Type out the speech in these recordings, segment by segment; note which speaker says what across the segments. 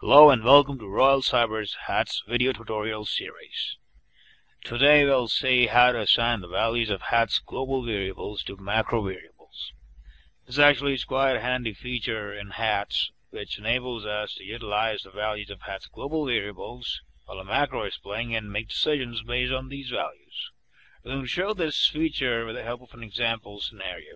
Speaker 1: Hello and welcome to Royal Cyber's HATS video tutorial series. Today we'll see how to assign the values of HATS global variables to macro variables. This actually is quite a handy feature in HATS which enables us to utilize the values of HATS global variables while a macro is playing and make decisions based on these values. We're going to show this feature with the help of an example scenario.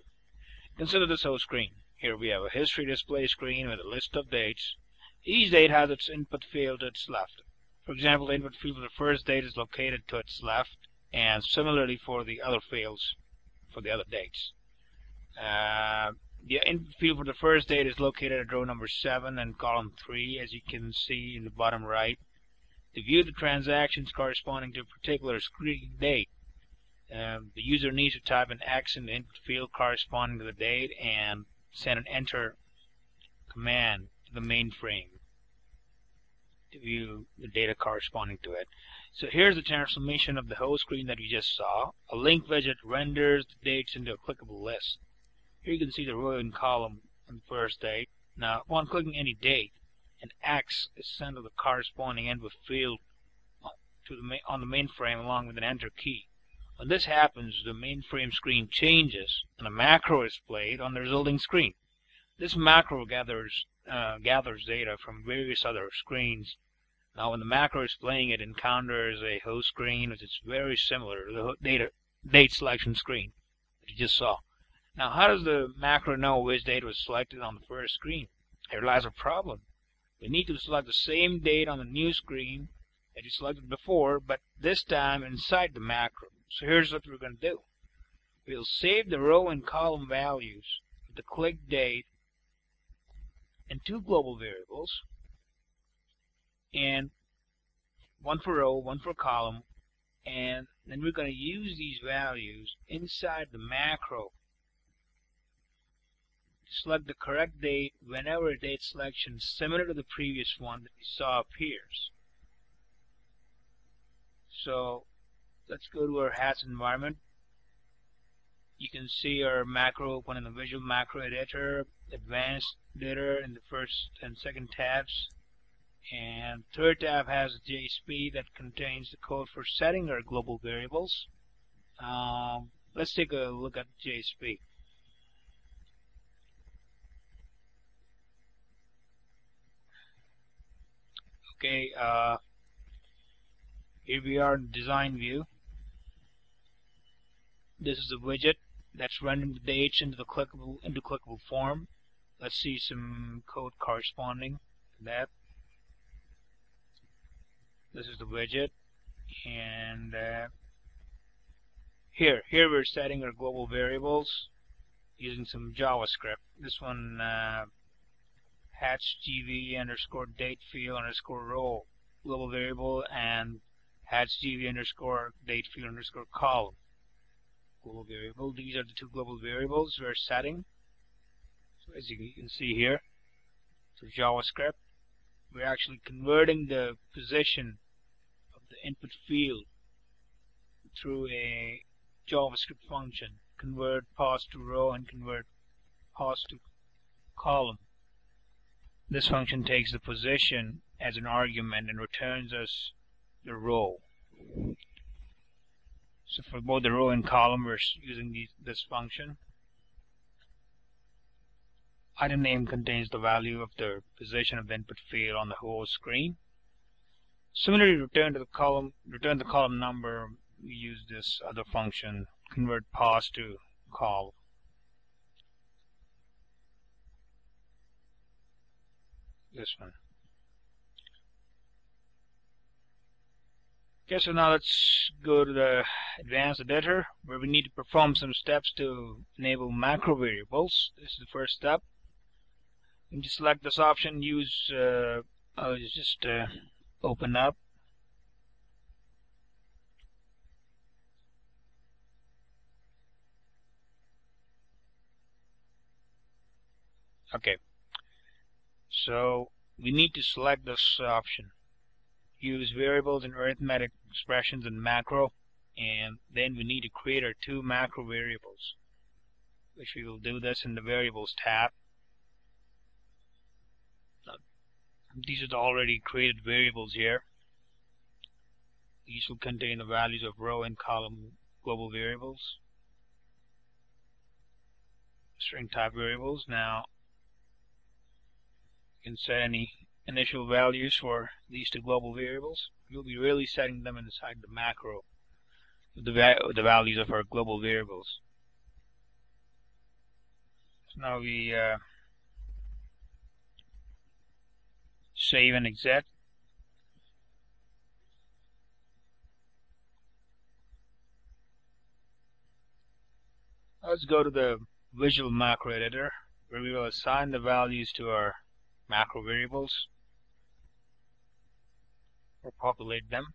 Speaker 1: Consider this whole screen. Here we have a history display screen with a list of dates. Each date has its input field to its left. For example, the input field for the first date is located to its left, and similarly for the other fields for the other dates. The input field for the first date is located at row number 7 and column 3, as you can see in the bottom right. To view the transactions corresponding to a particular screen date, the user needs to type an X in the input field corresponding to the date and send an enter command to the mainframe to view the data corresponding to it. So here's the transformation of the whole screen that we just saw. A link widget renders the dates into a clickable list. Here you can see the row and column on the first date. Now, upon clicking any date, an X is sent to the corresponding input field on the mainframe along with an enter key. When this happens, the mainframe screen changes and a macro is played on the resulting screen. This macro gathers data from various other screens. Now when the macro is playing, it encounters a host screen which is very similar to the date selection screen that you just saw. Now how does the macro know which date was selected on the first screen? Here lies a problem. We need to select the same date on the new screen that you selected before, but this time inside the macro. So here's what we're going to do. We'll save the row and column values of the click date in two global variables, and one for row, one for column, and then we're going to use these values inside the macro to select the correct date whenever a date selection similar to the previous one that we saw appears. So let's go to our HATS environment. You can see our macro open in the Visual Macro Editor, Advanced Editor in the first and second tabs, and third tab has a JSP that contains the code for setting our global variables. Let's take a look at the JSP. Okay, here we are in the design view. This is the widget that's rendering the dates into clickable form. Let's see some code corresponding to that. This is the widget, and here we're setting our global variables using some JavaScript. This one HATSGV underscore date field underscore row global variable, and HATSGV underscore date field underscore column global variable. These are the two global variables we're setting. So as you can see here, through JavaScript, we're actually converting the position of the input field through a JavaScript function. Convert pos to row and convert pos to column. This function takes the position as an argument and returns us the row. So for both the row and column, we're using this function. Item name contains the value of the position of the input field on the whole screen. Similarly, return the column number. We use this other function, convert pos to column. This one. Okay, so now let's go to the Advanced Editor, where we need to perform some steps to enable macro variables. This is the first step. You can just select this option, I'll just open up. Okay, so we need to select this option. Use variables and arithmetic expressions in macro, and then we need to create our two macro variables, which we will do this in the Variables tab. These are the already created variables here. These will contain the values of row and column global variables, string type variables. Now you can set any initial values for these two global variables. We'll be really setting them inside the macro, the values of our global variables. So now we save and exit. Let's go to the visual macro editor, where we will assign the values to our macro variables or populate them.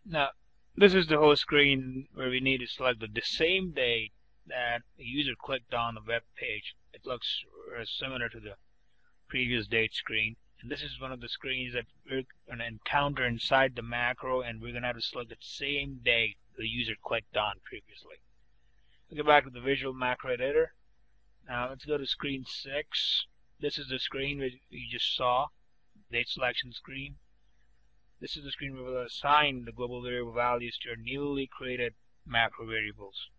Speaker 1: Now this is the whole screen where we need to select the same date that the user clicked on the web page. It looks similar to the previous date screen, and this is one of the screens that we're going to encounter inside the macro, and we're going to have to select the same date the user clicked on previously. We'll go back to the visual macro editor. Now let's go to screen 6. This is the screen we just saw, date selection screen. This is the screen where we'll assign the global variable values to our newly created macro variables.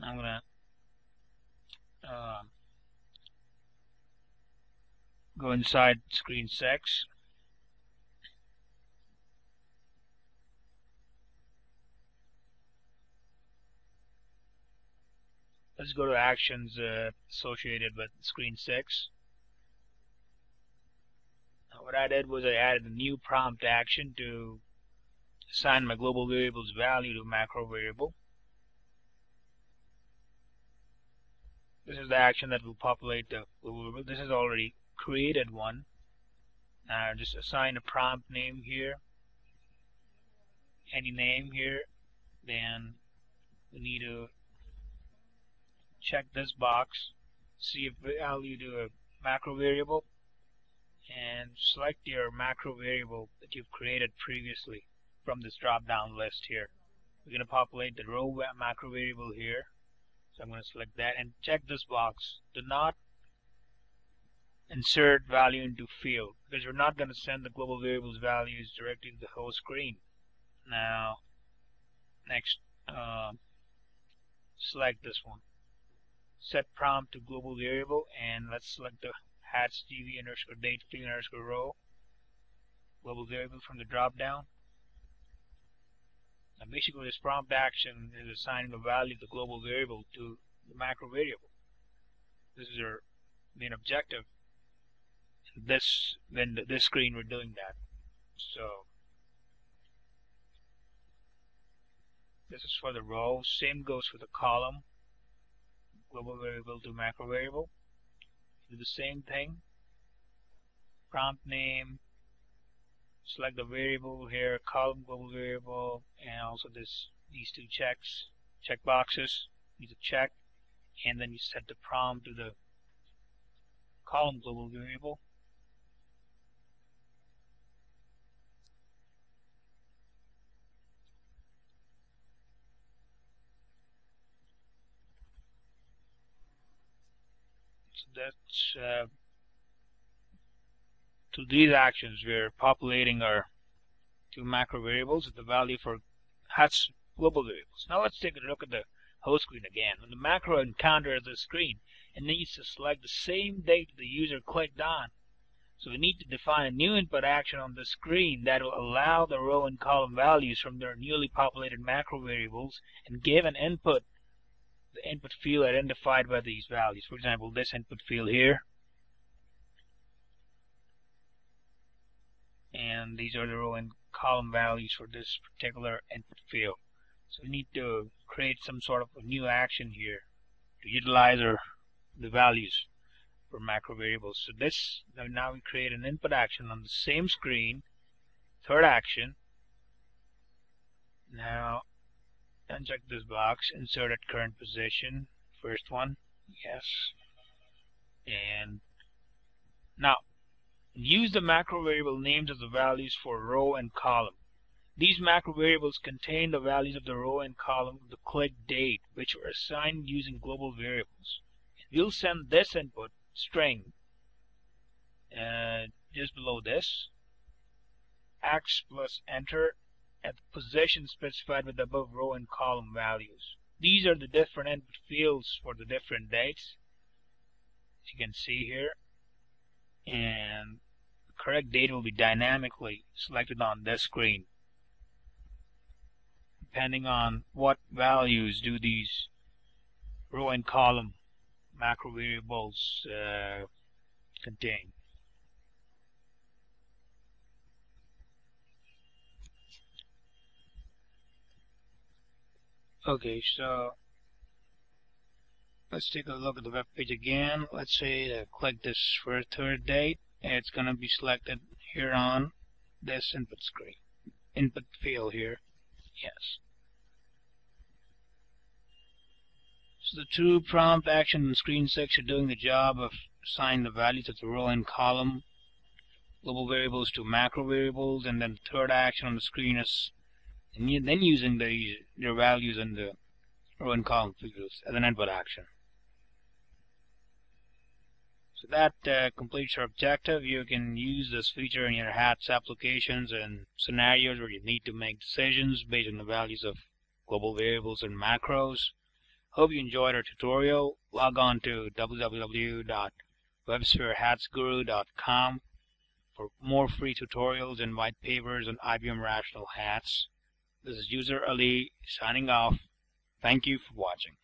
Speaker 1: Now I'm going to go inside screen 6. Let's go to actions associated with screen 6. What I did was I added a new prompt action to assign my global variable's value to a macro variable. This is the action that will populate the global variable. This is already created one. Just assign a prompt name here, any name here. Then we need to check this box, see if value to a macro variable, and select your macro variable that you've created previously from this drop down list here. We're going to populate the row macro variable here, so I'm going to select that and check this box. Do not insert value into field, because we're not going to send the global variables values directly to the whole screen. Now next, select this one, set prompt to global variable, and let's select the #dv underscore date field underscore row global variable from the drop down. Now basically this prompt action is assigning the value of the global variable to the macro variable. This is our main objective. This screen we're doing that. So this is for the row. Same goes for the column. Global variable to macro variable. Do the same thing. Prompt name. Select the variable here, column global variable, and also these two check boxes. You need to check, and then you set the prompt to the column global variable. So that's to these actions, we're populating our two macro variables with the value for HUD's global variables. Now let's take a look at the whole screen again. When the macro encounters the screen, it needs to select the same date the user clicked on. So we need to define a new input action on the screen that will allow the row and column values from their newly populated macro variables and give an input, the input field identified by these values. For example, this input field here. And these are the row and column values for this particular input field. So we need to create some sort of a new action here to utilize the values for macro variables. So this, now we create an input action on the same screen. Third action. Now uncheck this box, insert at current position. First one, yes. And now use the macro variable names as the values for row and column. These macro variables contain the values of the row and column of the click date, which were assigned using global variables. We'll send this input string just below this, x plus enter at the position specified with the above row and column values. These are the different input fields for the different dates, as you can see here, and the correct date will be dynamically selected on this screen, depending on what values do these row and column macro variables contain. Okay, so let's take a look at the web page again. Let's say I click this for a third date. It's going to be selected here on this input screen, input field here. Yes. So the two prompt action in screen 6 are doing the job of assigning the values of the row and column global variables to macro variables, and then the third action on the screen is then using their values in the row and column fields as an input action. So that completes our objective. You can use this feature in your HATS applications and scenarios where you need to make decisions based on the values of global variables and macros. Hope you enjoyed our tutorial. Log on to www.webspherehatsguru.com for more free tutorials and white papers on IBM Rational HATS. This is User Ali signing off. Thank you for watching.